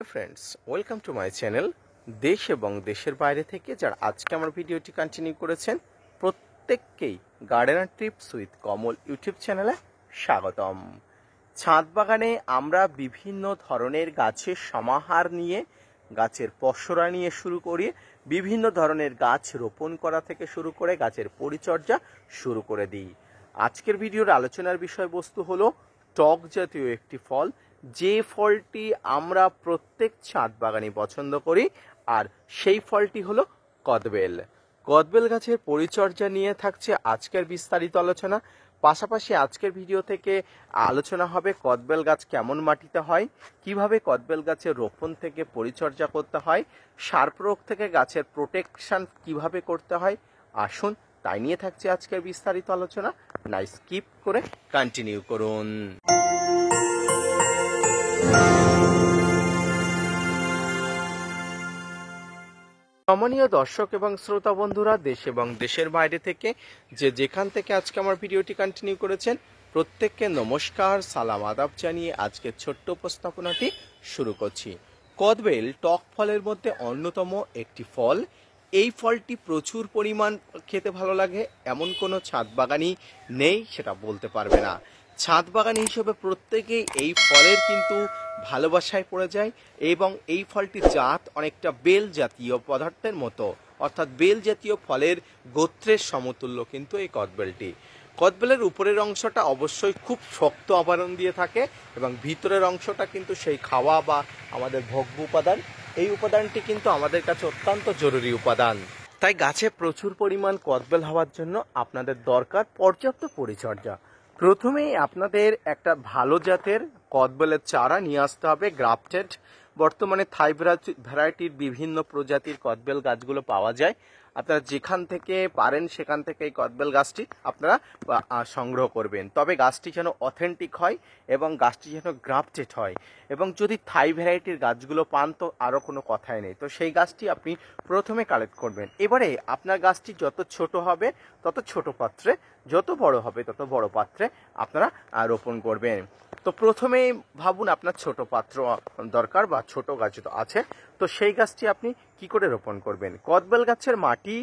Friends, welcome to my channel. দেশ এবং দেশের বাইরে থেকে যারা আজকে আমার ভিডিওটি কন্টিনিউ করেছেন প্রত্যেককেই gardener tips with Kamal YouTube চ্যানেলে স্বাগতম। ছাদ বাগানে আমরা বিভিন্ন ধরনের গাছের সমাহার নিয়ে, গাছের পসরা নিয়ে শুরু করি, বিভিন্ন ধরনের গাছ রোপণ করা থেকে শুরু করে গাছের পরিচর্যা শুরু করে দিই। আজকের ভিডিওর আলোচনার বিষয়বস্তু হলো টক জাতীয় একটি ফল, যে ফলটি আমরা প্রত্যেক ছাদ বাগানে পছন্দ করি, আর সেই ফলটি হলো কদবেল। কদবেল গাছের পরিচর্যা নিয়ে থাকছে আজকের বিস্তারিত আলোচনা। পাশাপাশি আজকের ভিডিও থেকে আলোচনা হবে কদবেল গাছ কেমন মাটিতে হয়, কিভাবে কদবেল গাছের রোপণ থেকে পরিচর্যা করতে হয়, সার প্রয়োগ থেকে গাছের প্রোটেকশন কিভাবে করতে হয়। আসুন তাই নিয়ে থাকছে আজকের বিস্তারিত আলোচনা। না স্কিপ করে কন্টিনিউ করুন। সম্মানীয় দর্শক এবং শ্রোতা বন্ধুরা, দেশ এবং দেশের বাইরে থেকে যেখান থেকে আজকে আমার ভিডিওটি কন্টিনিউ করেছেন প্রত্যেককে নমস্কার, সালাম, আদাব জানিয়ে আজকের ছোট্ট উপস্থাপনাটি শুরু করছি। কদবেল টক ফলের মধ্যে অন্যতম একটি ফল। এই ফলটি প্রচুর পরিমাণ খেতে ভালো লাগে, এমন কোনো ছাদ বাগানই নেই সেটা বলতে পারবে না। ছাদ বাগানি হিসেবে প্রত্যেকেই এই ফলের কিন্তু ভালোবাসায় পড়ে যায়, এবং এই ফলটির জাত অনেকটা বেল জাতীয় পদার্থের মতো, অর্থাৎ বেল জাতীয় ফলের গোত্রের সমতুল্য কিন্তু এই কদবেলটি। কদবেলের উপরের অংশটা অবশ্যই খুব শক্ত আবরণ দিয়ে থাকে, এবং ভিতরের অংশটা কিন্তু সেই খাওয়া বা আমাদের ভোগ্য উপাদান। এই উপাদানটি কিন্তু আমাদের কাছে অত্যন্ত জরুরি উপাদান। তাই গাছে প্রচুর পরিমাণ কদবেল হওয়ার জন্য আপনাদের দরকার পর্যাপ্ত পরিচর্যা। প্রথমেই আপনাদের একটা ভালো জাতের কদবেলের চারা নিয়ে আসতে হবে, গ্রাফটেড। বর্তমানে থাই ভ্যারাইটির বিভিন্ন প্রজাতির কদবেল গাছগুলো পাওয়া যায়। আপনারা যেখান থেকে পারেন সেখান থেকে এই কদবেল গাছটি আপনারা সংগ্রহ করবেন, তবে গাছটি যেন অথেন্টিক হয় এবং গাছটি যেন গ্রাফটেড হয়। এবং যদি থাই ভ্যারাইটির গাছগুলো পান তো আরও কোনো কথাই নেই, তো সেই গাছটি আপনি প্রথমে কালেক্ট করবেন। এবারে আপনার গাছটি যত ছোট হবে তত ছোট পাত্রে, যত বড় হবে তত বড় পাত্রে আপনারা রোপণ করবেন। তো প্রথমেই ভাবুন আপনার ছোট পাত্র দরকার বা ছোট গাছ তো আছে, তো সেই গাছটি আপনি কি করে রোপণ করবেন। কদবেল গাছের মাটি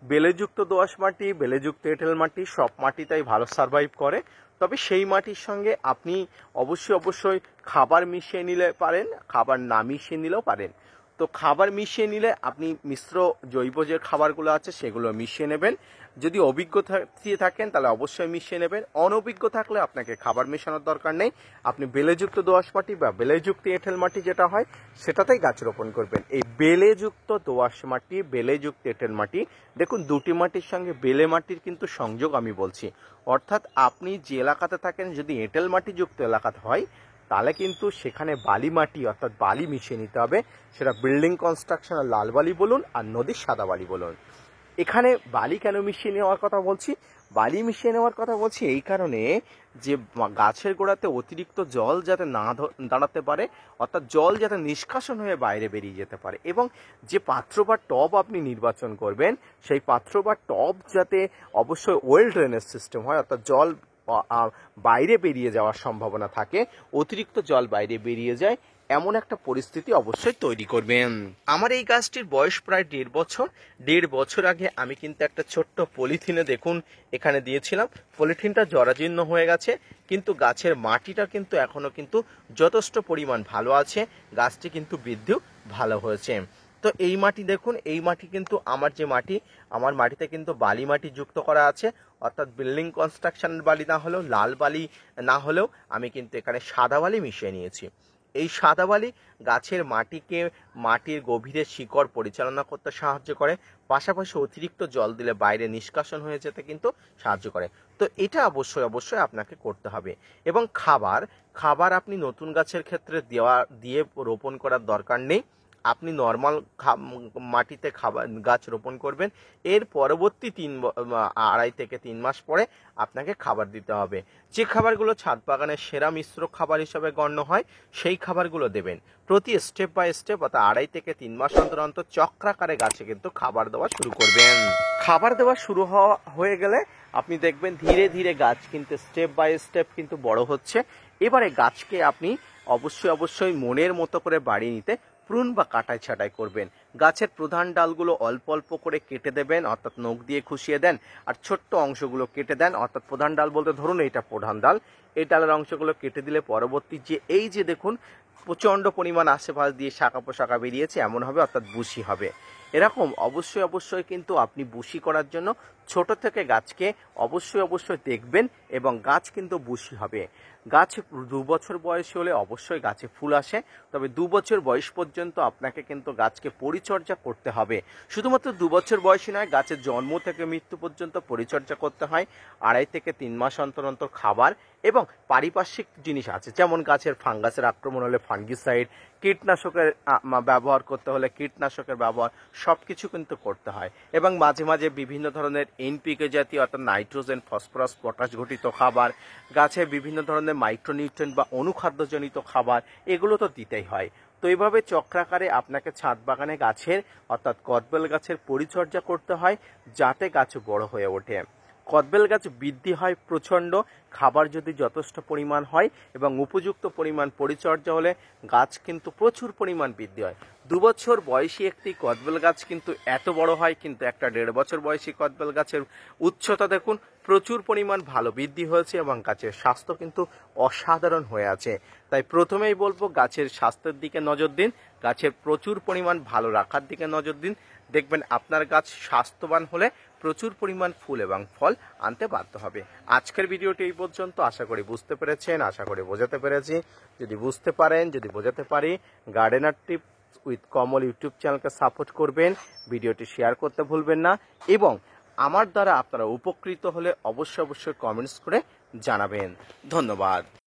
বেলেযুক্ত দোআঁশ মাটি, বেলেযুক্ত এঁটেল মাটি, সব মাটিতেই ভালো সারভাইভ করে। তবে সেই মাটির সঙ্গে আপনি অবশ্যই খাবার মিশিয়ে নিলে পারেন, খাবার না মিশিয়ে নিলেও পারেন। তো খাবার মিশিয়ে নিলে আপনি মিশ্র জৈব যে খাবারগুলো আছে সেগুলো মিশিয়ে নেবেন। যদি অভিজ্ঞতা থাকেন তাহলে অবশ্যই মিশিয়ে নেবেন, অনভিজ্ঞ থাকলে আপনাকে খাবার মেশানোর দরকার নেই। আপনি বেলেযুক্ত দোআঁশ মাটি বা বেলেযুক্ত এঁটেল মাটি যেটা হয় সেটাতেই গাছ রোপণ করবেন। এই বেলেযুক্ত দোআঁশ মাটি, বেলেযুক্ত এঁটেল মাটি, দেখুন দুটি মাটির সঙ্গে বেলে মাটির কিন্তু সংযোগ আমি বলছি। অর্থাৎ আপনি যে এলাকাতে থাকেন যদি এঁটেল মাটিযুক্ত এলাকাতে হয় তাহলে কিন্তু সেখানে বালি মাটি অর্থাৎ বালি মিশিয়ে নিতে হবে। সেটা বিল্ডিং কনস্ট্রাকশনের লাল বালি বলুন আর নদীর সাদা বালি বলুন। এখানে বালি কেন মিশিয়ে নেওয়ার কথা বলছি, বালি মিশিয়ে নেওয়ার কথা বলছি এই কারণে যে গাছের গোড়াতে অতিরিক্ত জল যাতে না দাঁড়াতে পারে, অর্থাৎ জল যাতে নিষ্কাশন হয়ে বাইরে বেরিয়ে যেতে পারে। এবং যে পাত্র বা টব আপনি নির্বাচন করবেন সেই পাত্র বা টব যাতে অবশ্যই ওয়েল ড্রেনেজ সিস্টেম হয়, অর্থাৎ জল বাইরে বেরিয়ে যাওয়ার সম্ভাবনা থাকে, অতিরিক্ত জল বাইরে বেরিয়ে যায় এমন একটা পরিস্থিতি অবশ্যই তৈরি করবেন। আমার এই গাছটির বয়স প্রায় 1.5 বছর। 1.5 বছর আগে আমি কিন্তু একটা ছোট্ট পলিথিনে দেখুন এখানে দিয়েছিলাম, পলিথিনটা জরাজীর্ণ হয়ে গেছে, কিন্তু গাছের মাটিটা কিন্তু এখনো কিন্তু যথেষ্ট পরিমাণ ভালো আছে, গাছটি কিন্তু বৃদ্ধিও ভালো হয়েছে। তো এই মাটি দেখুন, এই মাটি কিন্তু আমার যে মাটি, আমার মাটিতে কিন্তু বালি মাটি যুক্ত করা আছে, অর্থাৎ বিল্ডিং কনস্ট্রাকশনের বালি না হলেও, লাল বালি না হলেও আমি কিন্তু এখানে সাদা বালি মিশিয়ে নিয়েছি। এই সাদা বালি গাছের মাটির গভীরে শিকড় পরিচালনা করতে সাহায্য করে, পাশাপাশি অতিরিক্ত জল দিলে বাইরে নিষ্কাশন হয়ে যেতে কিন্তু সাহায্য করে। তো এটা অবশ্যই আপনাকে করতে হবে। এবং খাবার আপনি নতুন গাছের ক্ষেত্রে দিয়ে রোপণ করার দরকার নেই। আপনি নর্মাল মাটিতে গাছ রোপণ করবেন, এর পরবর্তী 2.5 থেকে 3 মাস পরে আপনাকে খাবার দিতে হবে। যে খাবারগুলো ছাদ বাগানের সেরা মিশ্র খাবার হিসেবে গণ্য হয় সেই খাবারগুলো দেবেন। প্রতি স্টেপ বাই স্টেপ অর্থাৎ 2.5 থেকে 3 মাস অন্তর অন্তর চক্রাকারে গাছে কিন্তু খাবার দেওয়া শুরু করবেন। খাবার দেওয়া শুরু হয়ে গেলে আপনি দেখবেন ধীরে ধীরে গাছ কিন্তু স্টেপ বাই স্টেপ কিন্তু বড় হচ্ছে, এবারে গাছকে আপনি অবশ্যই মনের মতো করে বাড়িয়ে নিতে প্রুন বা কাটাই ছাঁটাই করবেন। গাছের প্রধান ডালগুলো অল্প অল্প করে কেটে দেবেন, অর্থাৎ নখ দিয়ে খুশিয়ে দেন, আর ছোট্ট অংশগুলো কেটে দেন। অর্থাৎ প্রধান ডাল বলতে ধরুন এইটা প্রধান ডাল, এই ডালের অংশগুলো কেটে দিলে পরবর্তী যে দেখুন প্রচণ্ড পরিমাণ আশেপাশ দিয়ে শাখা পোশাখা বেরিয়েছে এমন হবে, অর্থাৎ বুশি হবে। এরকম অবশ্যই কিন্তু আপনি বুশি করার জন্য ছোট থেকে গাছকে অবশ্যই দেখবেন এবং গাছ কিন্তু বুশি হবে। গাছ 2 বছর বয়স হলে অবশ্যই গাছে ফুল আসে, তবে 2 বছর বয়স পর্যন্ত আপনাকে কিন্তু গাছকে পরিচর্যা করতে হবে। শুধুমাত্র 2 বছর বয়সী নয়, গাছের জন্ম থেকে মৃত্যু পর্যন্ত পরিচর্যা করতে হয়। 2.5 থেকে 3 মাস অন্তর অন্তর খাবার এবং পারিপার্শ্বিক জিনিস আছে, যেমন গাছের ফাঙ্গাসের আক্রমণ হলে ফাঙ্গিসাইড, কীটনাশকের ব্যবহার করতে হলে কীটনাশকের ব্যবহার, সব কিছু কিন্তু করতে হয়। এবং মাঝে মাঝে বিভিন্ন ধরনের এনপিকে জাতীয় অর্থাৎ নাইট্রোজেন, ফসফরাস, পটাশ ঘটিত খাবার, গাছে বিভিন্ন ধরনের মাইক্রোনিউট্রিয়েন্ট বা অনুখাদ্যজনিত খাবার, এগুলো তো দিতেই হয়। তো এইভাবে চক্রাকারে আপনাকে ছাদ বাগানে গাছের অর্থাৎ কদবেল গাছের পরিচর্যা করতে হয়, যাতে গাছ বড় হয়ে ওঠে। কদবেল গাছ বৃদ্ধি হয় প্রচণ্ড, খাবার যদি যথেষ্ট পরিমাণ হয় এবং উপযুক্ত পরিমাণ পরিচর্যা হলে গাছ কিন্তু প্রচুর পরিমাণ বৃদ্ধি হয়। 2 বছর বয়সী একটি কদবেল গাছ কিন্তু এত বড় হয়, কিন্তু একটা 1.5 বছর বয়সী কদবেল গাছের উচ্চতা দেখুন প্রচুর পরিমাণ ভালো বৃদ্ধি হয়েছে এবং গাছের স্বাস্থ্য কিন্তু অসাধারণ হয়ে আছে। তাই প্রথমেই বলবো গাছের স্বাস্থ্যের দিকে নজর দিন, গাছের প্রচুর পরিমাণ ভালো রাখার দিকে নজর দিন। দেখবেন আপনার গাছ স্বাস্থ্যবান হলে প্রচুর পরিমাণ ফুল এবং ফল আনতে বাধ্য হবে। আজকের ভিডিওটি এই পর্যন্ত, আশা করি বুঝতে পেরেছেন, আশা করি বোঝাতে পেরেছি। যদি বুঝতে পারেন, যদি বোঝাতে পারি, gardener tips with Kamal YouTube চ্যানেলকে সাপোর্ট করবেন, ভিডিওটি শেয়ার করতে ভুলবেন না এবং আমার দ্বারা আপনারা উপকৃত হলে অবশ্যই কমেন্টস করে জানাবেন। ধন্যবাদ।